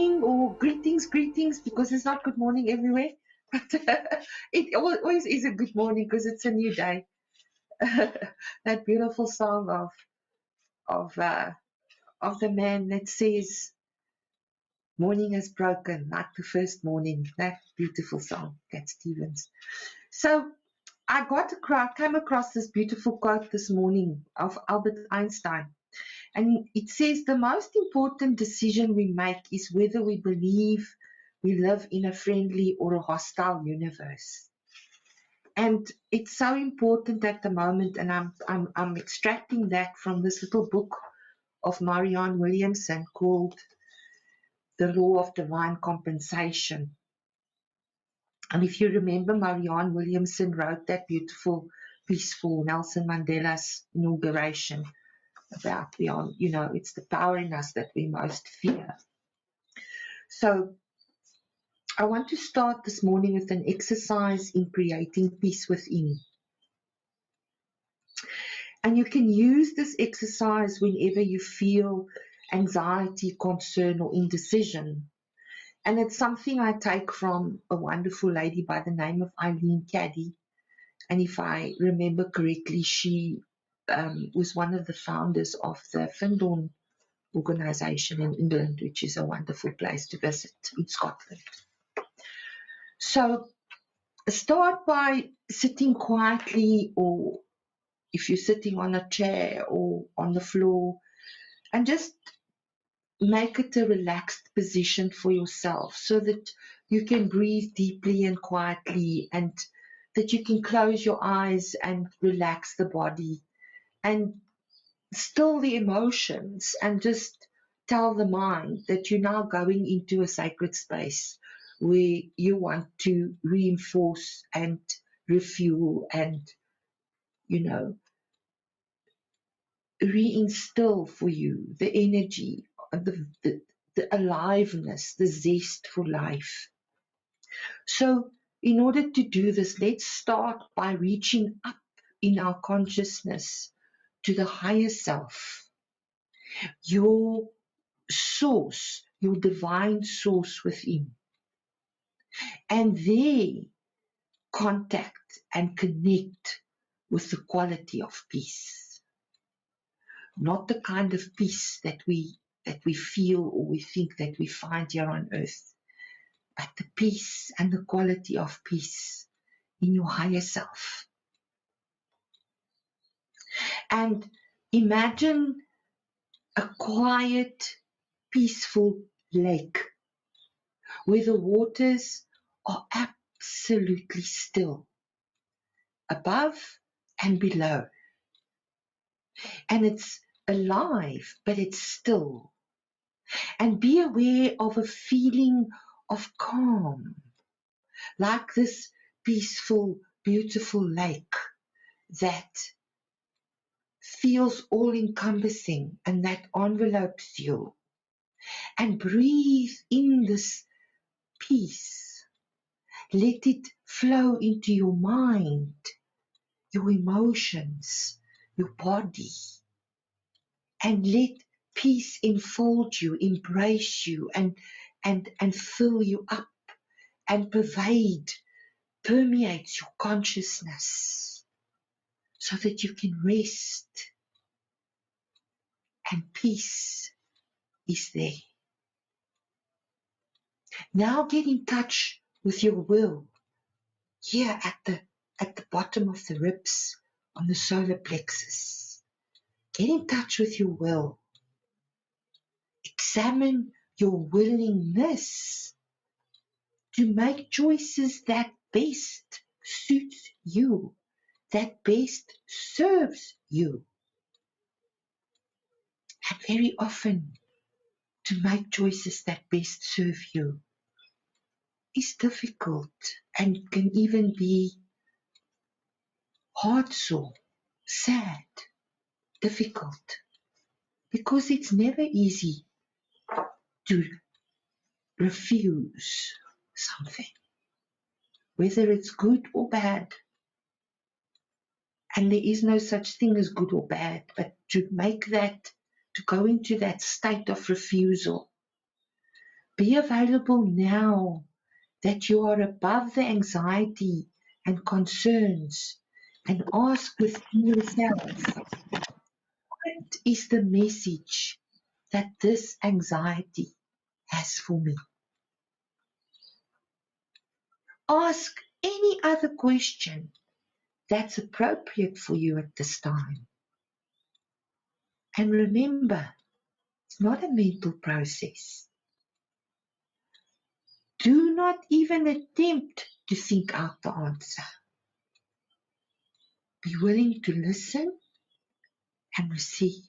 morning or greetings, because it's not good morning everywhere. But it always is a good morning because it's a new day. That beautiful song of uh, of the man that says, "Morning is broken like the first morning." That beautiful song, Cat Stevens. So came across this beautiful quote this morning of Albert Einstein. And it says the most important decision we make is whether we believe we live in a friendly or a hostile universe. And it's so important at the moment, and I'm extracting that from this little book of Marianne Williamson called The Law of Divine Compensation. And if you remember, Marianne Williamson wrote that beautiful piece for Nelson Mandela's inauguration about beyond, it's the power in us that we most fear. So I want to start this morning with an exercise in creating peace within. And you can use this exercise whenever you feel anxiety, concern, or indecision. And it's something I take from a wonderful lady by the name of Eileen Caddy. And if I remember correctly, she was one of the founders of the Findon organization in England, which is a wonderful place to visit in Scotland. So start by sitting quietly, or if you're sitting on a chair or on the floor, and just make it a relaxed position for yourself so that you can breathe deeply and quietly, and that you can close your eyes and relax the body and still the emotions, and just tell the mind that you're now going into a sacred space where you want to reinforce and refuel and, reinstill for you the energy, the aliveness, the zest for life. So in order to do this, let's start by reaching up in our consciousness to the higher self, your source, your divine source within. And there contact and connect with the quality of peace. Not the kind of peace that we feel or we think that we find here on earth, but the peace and the quality of peace in your higher self. And imagine a quiet, peaceful lake where the waters are absolutely still, above and below. And it's alive, but it's still. And be aware of a feeling of calm, like this peaceful, beautiful lake that feels all-encompassing and that envelopes you. And breathe in this peace. Let it flow into your mind, your emotions, your body. And let peace enfold you, embrace you, and fill you up and permeate your consciousness so that you can rest and peace is there. Now get in touch with your will here at the bottom of the ribs on the solar plexus. Get in touch with your will. Examine your willingness to make choices that best suits you, that best serves you. And very often, to make choices that best serve you is difficult and can even be heartsore, sad, difficult, because it's never easy to refuse something, whether it's good or bad. And there is no such thing as good or bad, but to go into that state of refusal Be available now that you are above the anxiety and concerns, and ask within yourself, what is the message that this anxiety has for me? Ask any other question that's appropriate for you at this time. And remember, it's not a mental process. Do not even attempt to think out the answer. Be willing to listen and receive.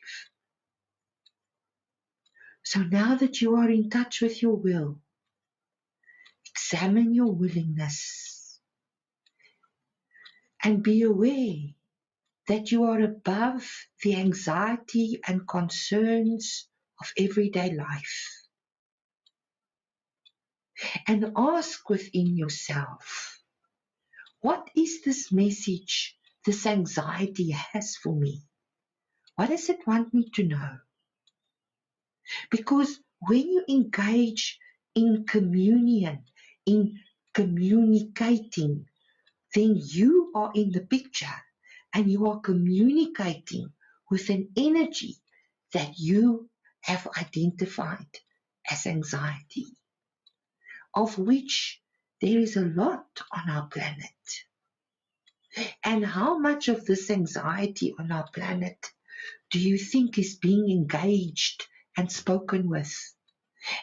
So now that you are in touch with your will, examine your willingness and be aware that you are above the anxiety and concerns of everyday life. And ask within yourself, what is this message this anxiety has for me? What does it want me to know? Because when you engage in communion, in communicating, then you are in the picture and you are communicating with an energy that you have identified as anxiety, of which there is a lot on our planet. And how much of this anxiety on our planet do you think is being engaged and spoken with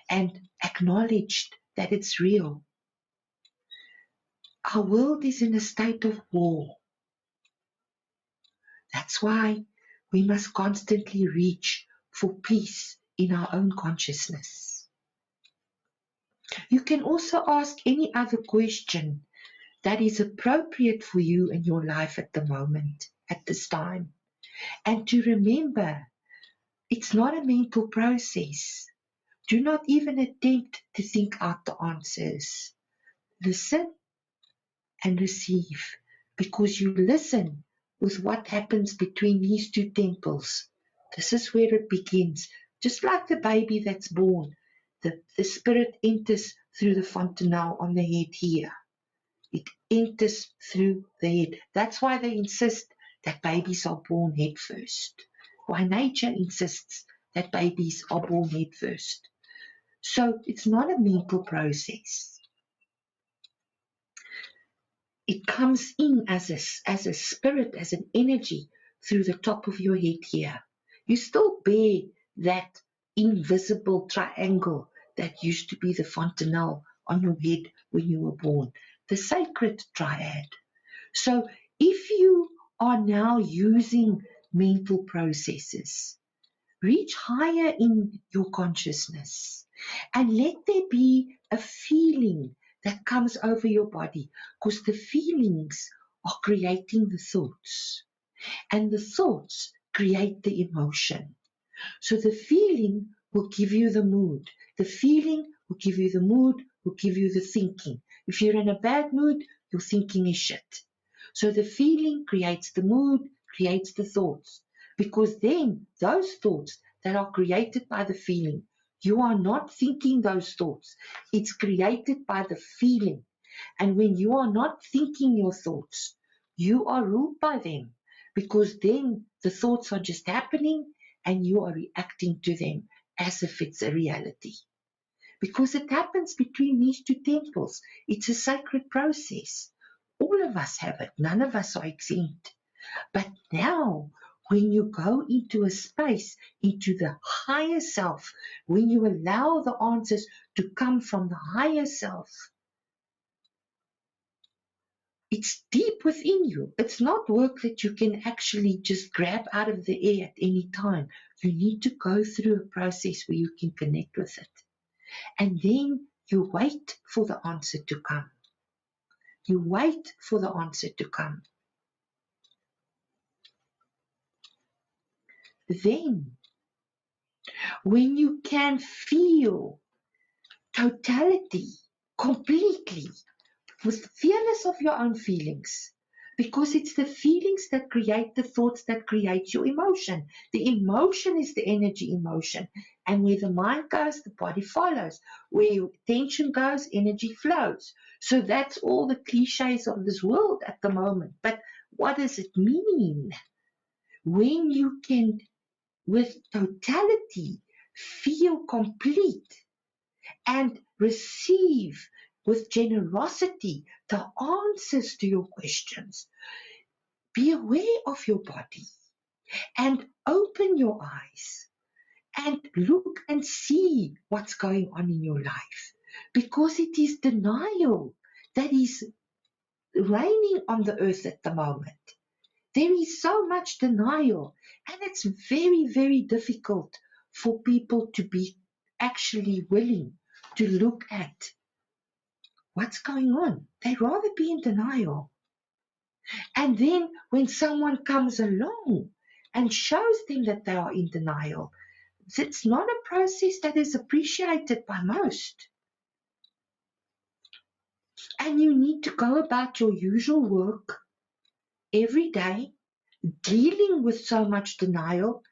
and acknowledged that it's real? Our world is in a state of war. That's why we must constantly reach for peace in our own consciousness. You can also ask any other question that is appropriate for you in your life at the moment, at this time. And to remember, it's not a mental process. Do not even attempt to think out the answers. Listen and receive, because you listen with what happens between these two temples. This is where it begins. Just like the baby that's born, the spirit enters through the fontanelle on the head here. It enters through the head. That's why they insist that babies are born head first. Why nature insists that babies are born head first. So it's not a mental process. It comes in as a spirit, as an energy through the top of your head here. You still bear that invisible triangle that used to be the fontanelle on your head when you were born, the sacred triad. So if you are now using mental processes, reach higher in your consciousness and let there be a feeling that comes over your body, because the feelings are creating the thoughts, and the thoughts create the emotion. So the feeling will give you the mood. The feeling will give you the mood, will give you the thinking. If you're in a bad mood, your thinking is shit. So the feeling creates the mood, creates the thoughts. Because then those thoughts that are created by the feeling, you are not thinking those thoughts. It's created by the feeling. And when you are not thinking your thoughts, you are ruled by them. Because then the thoughts are just happening and you are reacting to them as if it's a reality. Because it happens between these two temples. It's a sacred process. All of us have it. None of us are exempt. But now, when you go into a space, into the higher self, when you allow the answers to come from the higher self, it's deep within you. It's not work that you can actually just grab out of the air at any time. You need to go through a process where you can connect with it. And then you wait for the answer to come. You wait for the answer to come. Then, when you can feel totality, completely, with fearless of your own feelings, because it's the feelings that create the thoughts that create your emotion. The emotion is the energy emotion. And where the mind goes, the body follows. Where attention goes, energy flows. So that's all the cliches of this world at the moment. But what does it mean? When you can, with totality, feel complete and receive with generosity the answers to your questions. Be aware of your body and open your eyes and look and see what's going on in your life, because it is denial that is reigning on the earth at the moment. There is so much denial, and it's very, very difficult for people to be actually willing to look at what's going on. They'd rather be in denial. And then when someone comes along and shows them that they are in denial, it's not a process that is appreciated by most. And you need to go about your usual work every day, dealing with so much denial,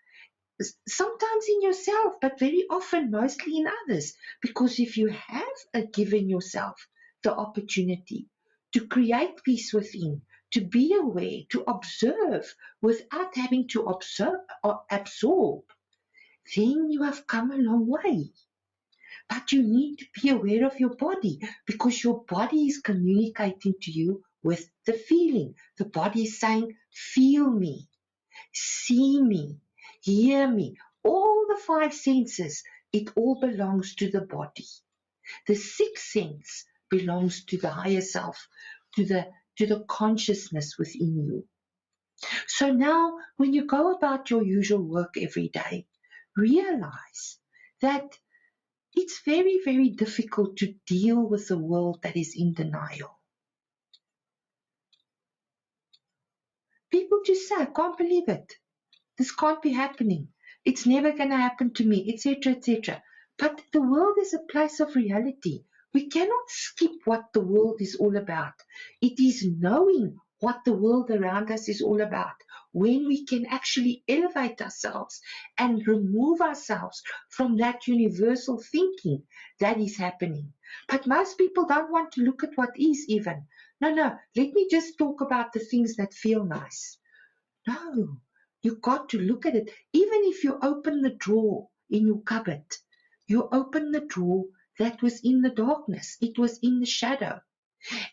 sometimes in yourself, but very often, mostly in others. Because if you have given yourself the opportunity to create peace within, to be aware, to observe without having to absorb, then you have come a long way. But you need to be aware of your body, because your body is communicating to you with the feeling. The body is saying, feel me, see me, hear me. All the five senses, it all belongs to the body. The sixth sense belongs to the higher self, to the consciousness within you. So now, when you go about your usual work every day, realize that it's very, very difficult to deal with a world that is in denial. People just say, I can't believe it. This can't be happening. It's never going to happen to me, etc., etc. But the world is a place of reality. We cannot skip what the world is all about. It is knowing what the world around us is all about, when we can actually elevate ourselves and remove ourselves from that universal thinking that is happening. But most people don't want to look at what is even. No, let me just talk about the things that feel nice. No, you got to look at it. Even if you open the drawer in your cupboard, you open the drawer that was in the darkness. It was in the shadow.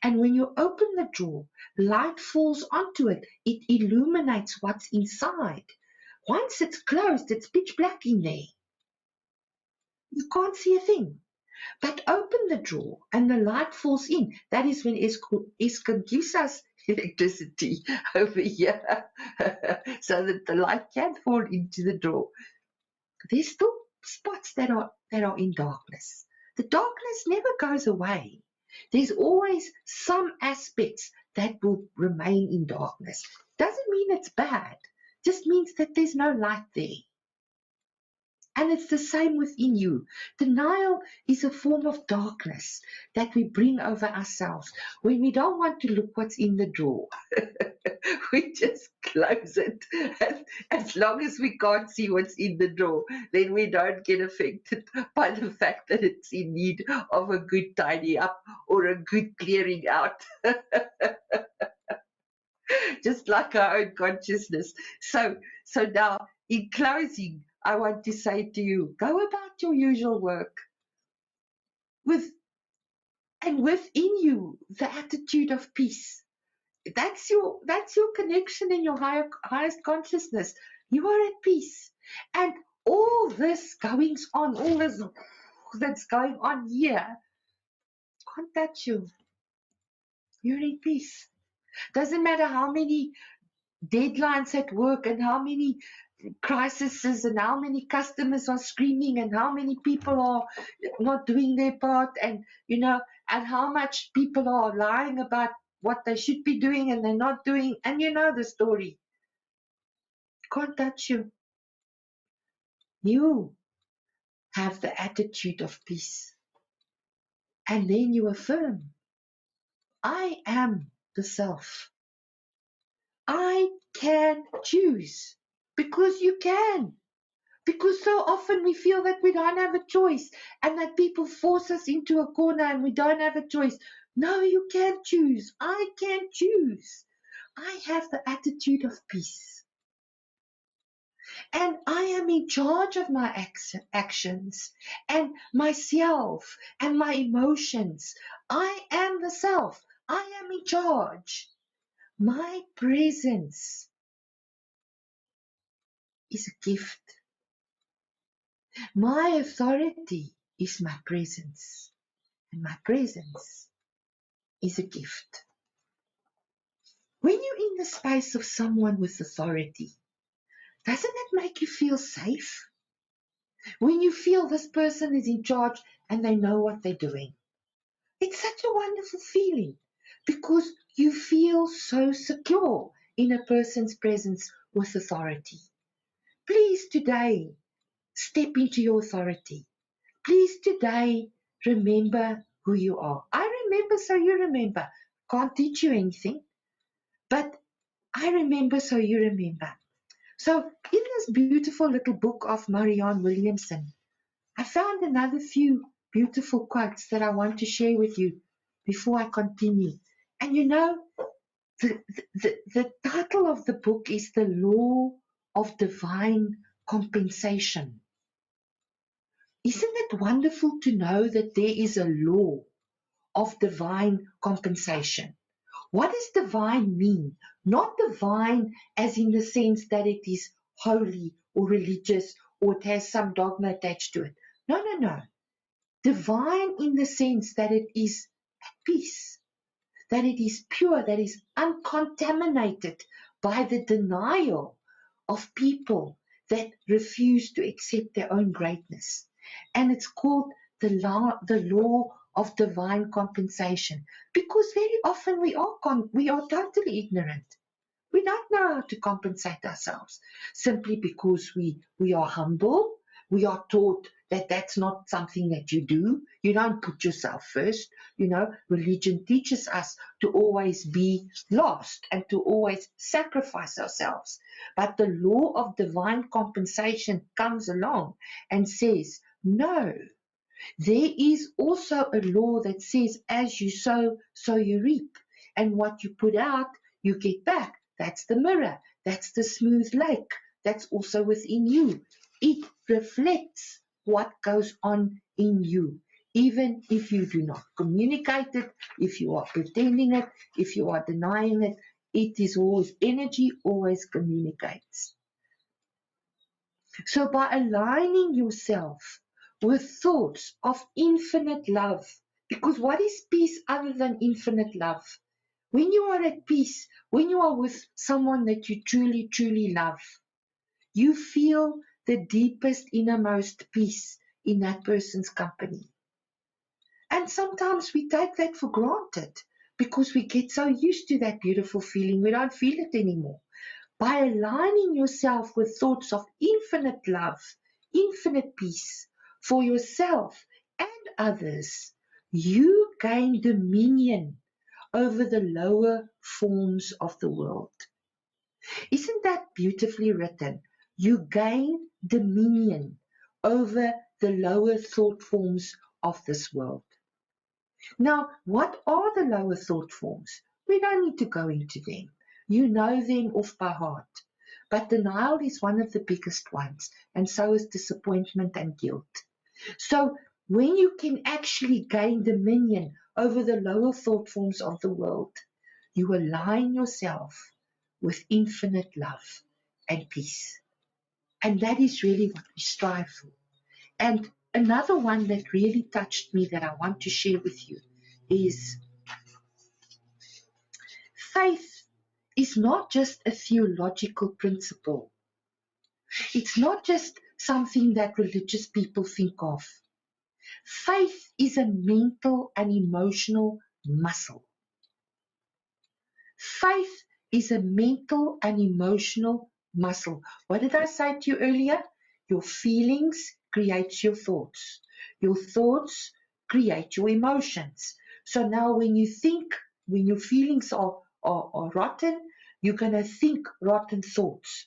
And when you open the drawer, light falls onto it. It illuminates what's inside. Once it's closed, it's pitch black in there. You can't see a thing. But open the drawer and the light falls in. That is when Eskom gives us electricity over here so that the light can fall into the drawer. There's still spots that are in darkness. The darkness never goes away. There's always some aspects that will remain in darkness. Doesn't mean it's bad. Just means that there's no light there. And it's the same within you. Denial is a form of darkness that we bring over ourselves when we don't want to look what's in the drawer. We just close it. And as long as we can't see what's in the drawer, then we don't get affected by the fact that it's in need of a good tidy up or a good clearing out. Just like our own consciousness. So now, in closing, I want to say to you, go about your usual work and within you the attitude of peace. That's your connection in your highest consciousness. You are at peace, and all this goings on, all this that's going on here, can't touch you. You're in peace. Doesn't matter how many deadlines at work and how many crises and how many customers are screaming and how many people are not doing their part, and and how much people are lying about what they should be doing and they're not doing, and the story. Can't touch you. You have the attitude of peace, and then you affirm, I am the self. I can choose, because you can. Because so often we feel that we don't have a choice and that people force us into a corner and we don't have a choice. No, you can't choose. I can't choose. I have the attitude of peace. And I am in charge of my actions and myself and my emotions. I am the self. I am in charge. My presence is a gift. My authority is my presence. And my presence is a gift. When you're in the space of someone with authority, doesn't it make you feel safe? When you feel this person is in charge and they know what they're doing. It's such a wonderful feeling because you feel so secure in a person's presence with authority. Please today step into your authority. Please today remember who you are. I remember, so you remember. Can't teach you anything, but I remember, so you remember. So in this beautiful little book of Marianne Williamson, I found another few beautiful quotes that I want to share with you before I continue. And you know, the title of the book is The Law of Divine Compensation. Isn't it wonderful to know that there is a law of divine compensation? What does divine mean? Not divine as in the sense that it is holy or religious or it has some dogma attached to it. No, no, no. Divine in the sense that it is at peace, that it is pure, that is uncontaminated by the denial of people that refuse to accept their own greatness. And it's called the law of divine compensation, because very often we are totally ignorant. We don't know how to compensate ourselves simply because we are humble. We are taught that that's not something that you do. You don't put yourself first. You know, religion teaches us to always be last and to always sacrifice ourselves. But the law of divine compensation comes along and says, no, there is also a law that says, as you sow, so you reap. And what you put out, you get back. That's the mirror. That's the smooth lake. That's also within you. It reflects what goes on in you. Even if you do not communicate it, if you are pretending it, if you are denying it, it is always energy, always communicates. So by aligning yourself with thoughts of infinite love, because what is peace other than infinite love? When you are at peace, when you are with someone that you truly, truly love, you feel the deepest, innermost peace in that person's company. And sometimes we take that for granted because we get so used to that beautiful feeling, we don't feel it anymore. By aligning yourself with thoughts of infinite love, infinite peace for yourself and others, you gain dominion over the lower forms of the world. Isn't that beautifully written? You gain dominion over the lower thought forms of this world. Now, what are the lower thought forms? We don't need to go into them. You know them off by heart. But denial is one of the biggest ones, and so is disappointment and guilt. So when you can actually gain dominion over the lower thought forms of the world, you align yourself with infinite love and peace. And that is really what we strive for. And another one that really touched me that I want to share with you is faith is not just a theological principle. It's not just something that religious people think of. Faith is a mental and emotional muscle. Faith is a mental and emotional muscle. What did I say to you earlier? Your feelings create your thoughts. Your thoughts create your emotions. So now when you think, when your feelings are rotten, you're going to think rotten thoughts.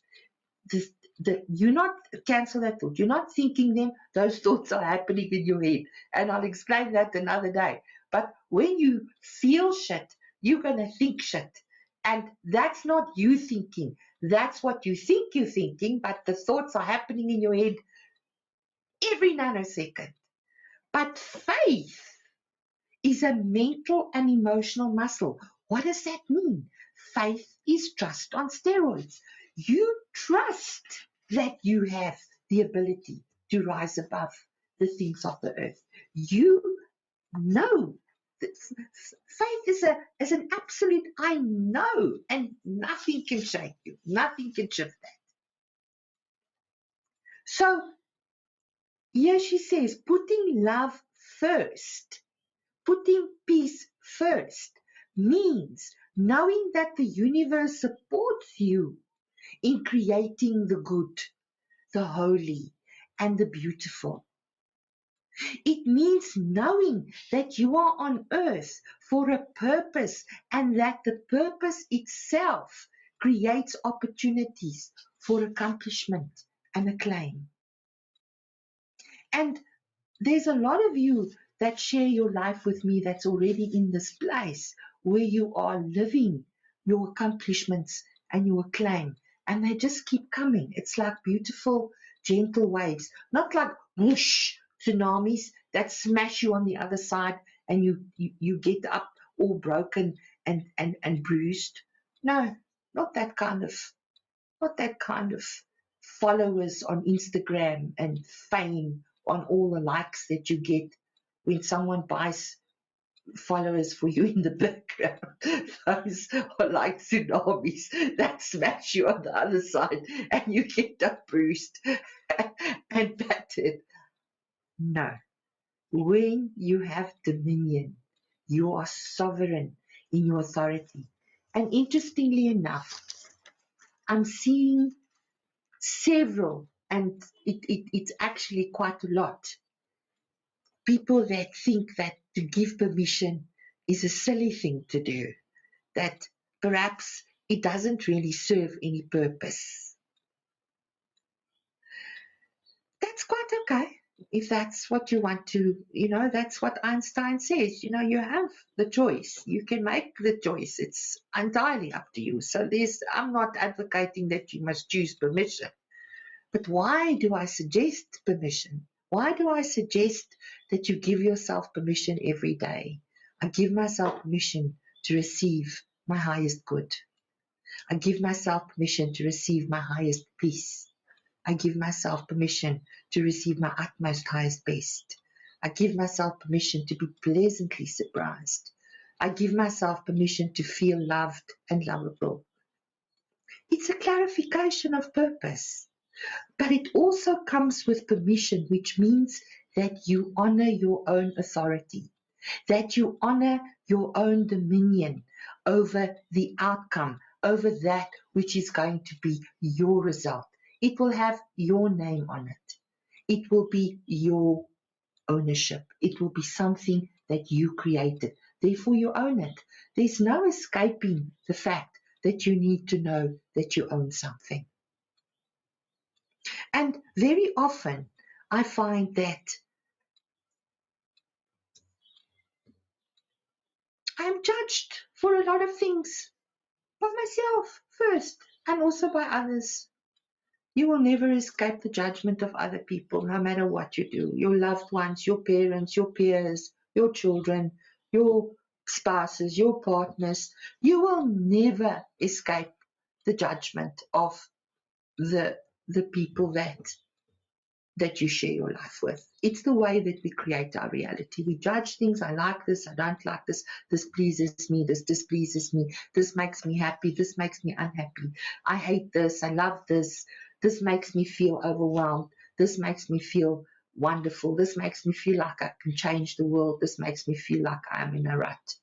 you not cancel that thought. You're not thinking them. Those thoughts are happening in your head. And I'll explain that another day. But when you feel shit, you're going to think shit. And that's not you thinking. That's what you think you're thinking, but the thoughts are happening in your head every nanosecond. But faith is a mental and emotional muscle. What does that mean? Faith is trust on steroids. You trust that you have the ability to rise above the things of the earth. You know that faith is an absolute I know, and nothing can shake you. Nothing can shift that. So here she says, putting love first, putting peace first means knowing that the universe supports you in creating the good, the holy, and the beautiful. It means knowing that you are on earth for a purpose and that the purpose itself creates opportunities for accomplishment and acclaim. And there's a lot of you that share your life with me that's already in this place where you are living your accomplishments and your acclaim. And they just keep coming. It's like beautiful, gentle waves, not like whoosh tsunamis that smash you on the other side and you get up all broken and bruised. No, not that kind of followers on Instagram and fame on all the likes that you get when someone buys followers for you in the background. Those are like tsunamis that smash you on the other side and you get up bruised and battered. No. When you have dominion, you are sovereign in your authority. And interestingly enough, I'm seeing several, and it's actually quite a lot, people that think that to give permission is a silly thing to do, that perhaps it doesn't really serve any purpose. That's quite okay. If that's what you want to, that's what Einstein says. You have the choice. You can make the choice. It's entirely up to you. So I'm not advocating that you must choose permission. But why do I suggest permission? Why do I suggest that you give yourself permission every day? I give myself permission to receive my highest good. I give myself permission to receive my highest peace. I give myself permission to receive my utmost highest best. I give myself permission to be pleasantly surprised. I give myself permission to feel loved and lovable. It's a clarification of purpose. But it also comes with permission, which means that you honor your own authority, that you honor your own dominion over the outcome, over that which is going to be your result. It will have your name on it. It will be your ownership. It will be something that you created. Therefore, you own it. There's no escaping the fact that you need to know that you own something. And very often I find that I'm judged for a lot of things by myself first and also by others. You will never escape the judgment of other people, no matter what you do. Your loved ones, your parents, your peers, your children, your spouses, your partners. You will never escape the judgment of the people that you share your life with. It's the way that we create our reality. We judge things. I like this. I don't like this. This pleases me. This displeases me. This makes me happy. This makes me unhappy. I hate this. I love this. This makes me feel overwhelmed. This makes me feel wonderful. This makes me feel like I can change the world. This makes me feel like I'm in a rut.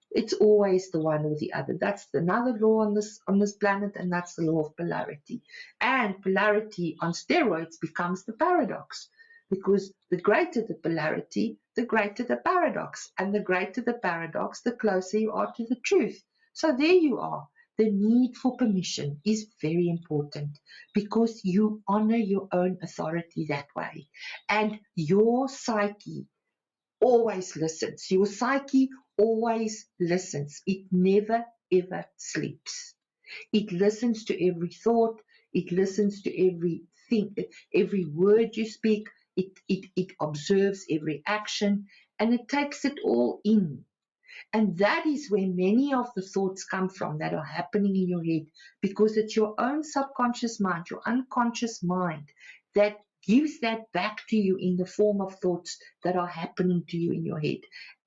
It's always the one or the other. That's another law on this planet, and that's the law of polarity. And polarity on steroids becomes the paradox, because the greater the polarity, the greater the paradox, and the greater the paradox, the closer you are to the truth. So there you are. the need for permission is very important because you honor your own authority that way. And your psyche always listens. Your psyche always listens. It never ever sleeps. It listens to every thought. It listens to everything, every word you speak. It observes every action and it takes it all in. And that is where many of the thoughts come from that are happening in your head because it's your own subconscious mind, your unconscious mind that gives that back to you in the form of thoughts that are happening to you in your head.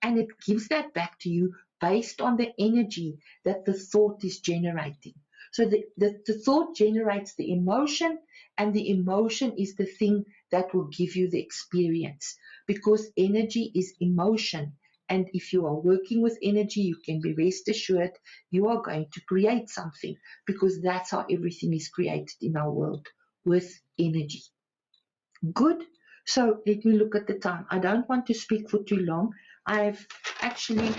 And it gives that back to you based on the energy that the thought is generating. So the thought generates the emotion, and the emotion is the thing that will give you the experience because energy is emotion. And if you are working with energy, you can be rest assured you are going to create something because that's how everything is created in our world, with energy. Good. So let me look at the time. I don't want to speak for too long. I've actually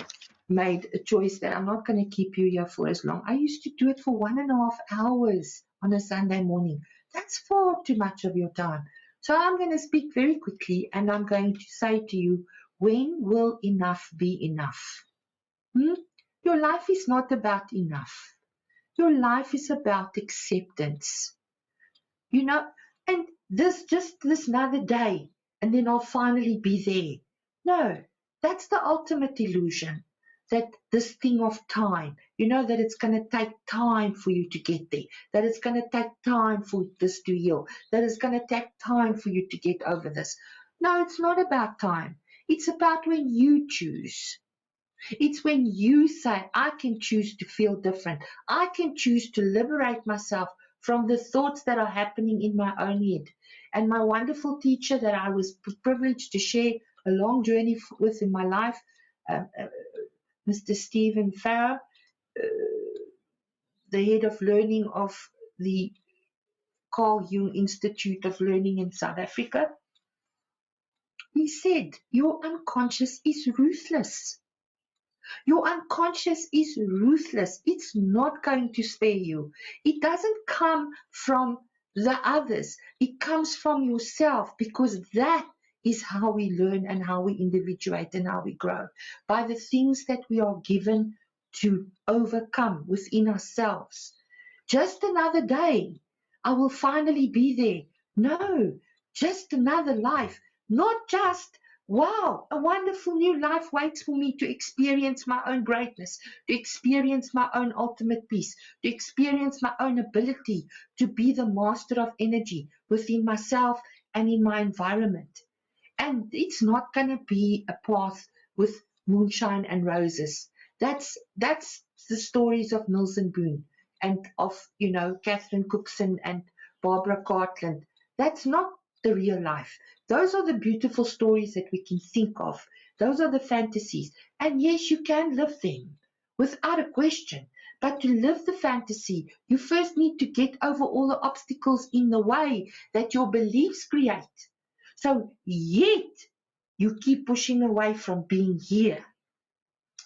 made a choice that I'm not going to keep you here for as long. I used to do it for 1.5 hours on a Sunday morning. That's far too much of your time. So I'm going to speak very quickly and I'm going to say to you, when will enough be enough? Your life is not about enough. Your life is about acceptance. You know, and this another day, and then I'll finally be there. No, that's the ultimate illusion. That this thing of time, that it's going to take time for you to get there, that it's going to take time for this to heal, that it's going to take time for you to get over this. No, it's not about time. It's about when you choose. It's when you say, I can choose to feel different. I can choose to liberate myself from the thoughts that are happening in my own head. And my wonderful teacher that I was privileged to share a long journey with in my life, Mr. Stephen Farrer, the head of learning of the Carl Jung Institute of Learning in South Africa, he said, your unconscious is ruthless. Your unconscious is ruthless. It's not going to spare you. It doesn't come from the others. It comes from yourself because that is how we learn and how we individuate and how we grow. By the things that we are given to overcome within ourselves. Just another day. I will finally be there. No, just another life. Not just wow, a wonderful new life waits for me to experience my own greatness, to experience my own ultimate peace, to experience my own ability to be the master of energy within myself and in my environment. And it's not going to be a path with moonshine and roses. That's the stories of Milton Boone and of, Catherine Cookson and Barbara Cartland. That's not the real life. Those are the beautiful stories that we can think of. Those are the fantasies. And yes, you can live them without a question. But to live the fantasy, you first need to get over all the obstacles in the way that your beliefs create. So yet you keep pushing away from being here.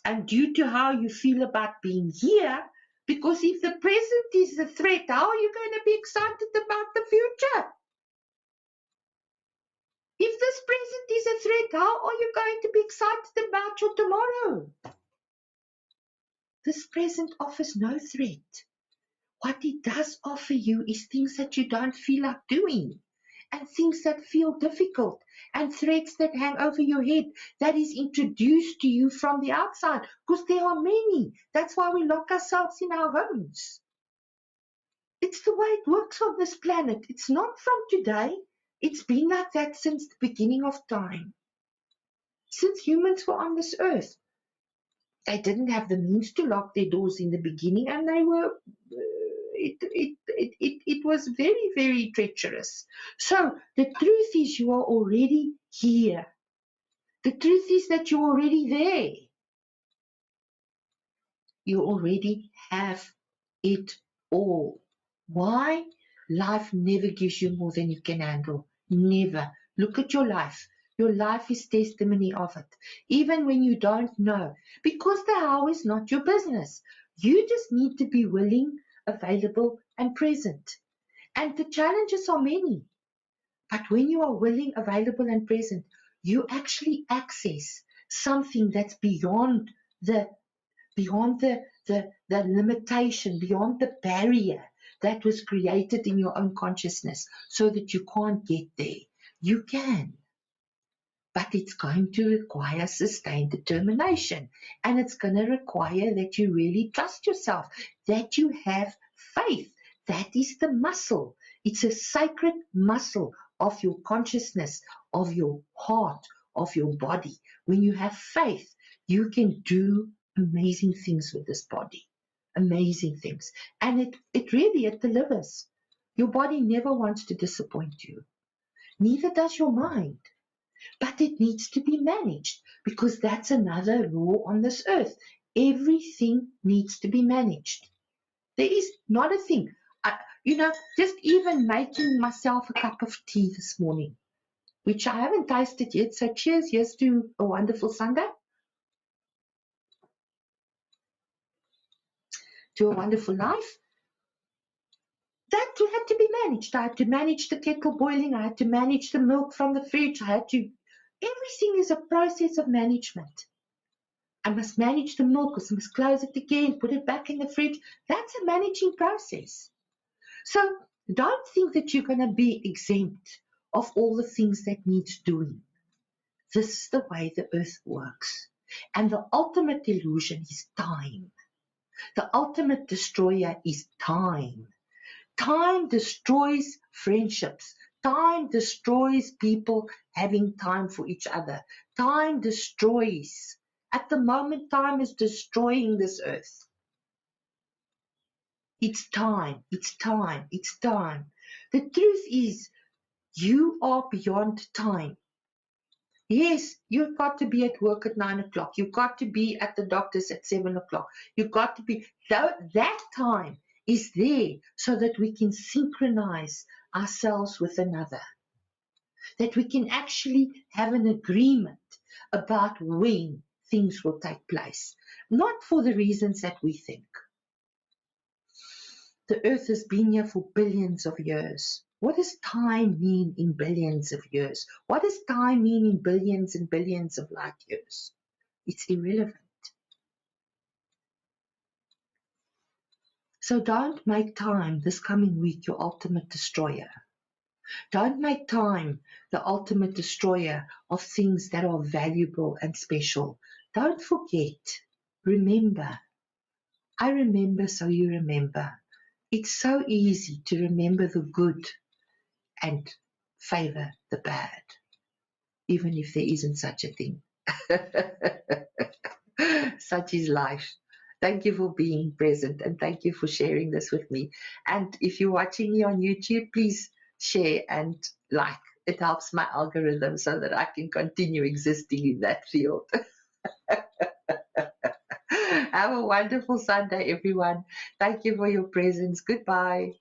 And due to how you feel about being here, because if the present is the threat, how are you going to be excited about the future? If this present is a threat, how are you going to be excited about your tomorrow? This present offers no threat. What it does offer you is things that you don't feel like doing, and things that feel difficult, and threats that hang over your head that is introduced to you from the outside, because there are many. That's why we lock ourselves in our homes. It's the way it works on this planet. It's not from today. It's been like that since the beginning of time. Since humans were on this earth, they didn't have the means to lock their doors in the beginning, and they were it was very, very treacherous. So the truth is you are already here. The truth is that you're already there. You already have it all. Why? Life never gives you more than you can handle. Never. Look at your life. Your life is testimony of it. Even when you don't know. Because the how is not your business. You just need to be willing, available, and present. And the challenges are many. But when you are willing, available, and present, you actually access something that's the beyond the limitation, beyond the barrier that was created in your own consciousness so that you can't get there. You can, but it's going to require sustained determination, and it's going to require that you really trust yourself, that you have faith. That is the muscle. It's a sacred muscle of your consciousness, of your heart, of your body. When you have faith, you can do amazing things with this body. Amazing things. And it delivers. Your body never wants to disappoint you. Neither does your mind. But it needs to be managed, because that's another law on this earth. Everything needs to be managed. There is not a thing. Just even making myself a cup of tea this morning, which I haven't tasted yet. So cheers, yes, to a wonderful Sunday, to a wonderful life. That had to be managed. I had to manage the kettle boiling. I had to manage the milk from the fridge. Everything is a process of management. I must manage the milk, I must close it again, put it back in the fridge. That's a managing process. So don't think that you're going to be exempt of all the things that needs doing. This is the way the earth works. And the ultimate illusion is time. The ultimate destroyer is time. Time destroys friendships. Time destroys people having time for each other. Time destroys. At the moment, time is destroying this earth. It's time. It's time. It's time. The truth is, you are beyond time. Yes, you've got to be at work at 9 o'clock. You've got to be at the doctor's at 7 o'clock. You've got to be, that time is there so that we can synchronize ourselves with another. That we can actually have an agreement about when things will take place. Not for the reasons that we think. The earth has been here for billions of years. What does time mean in billions of years? What does time mean in billions and billions of light years? It's irrelevant. So don't make time this coming week your ultimate destroyer. Don't make time the ultimate destroyer of things that are valuable and special. Don't forget. Remember. I remember, so you remember. It's so easy to remember the good and favor the bad, even if there isn't such a thing. Such is life. Thank you for being present, and thank you for sharing this with me. And if you're watching me on YouTube, please share and like. It helps my algorithm so that I can continue existing in that field. Have a wonderful Sunday, everyone. Thank you for your presence. Goodbye.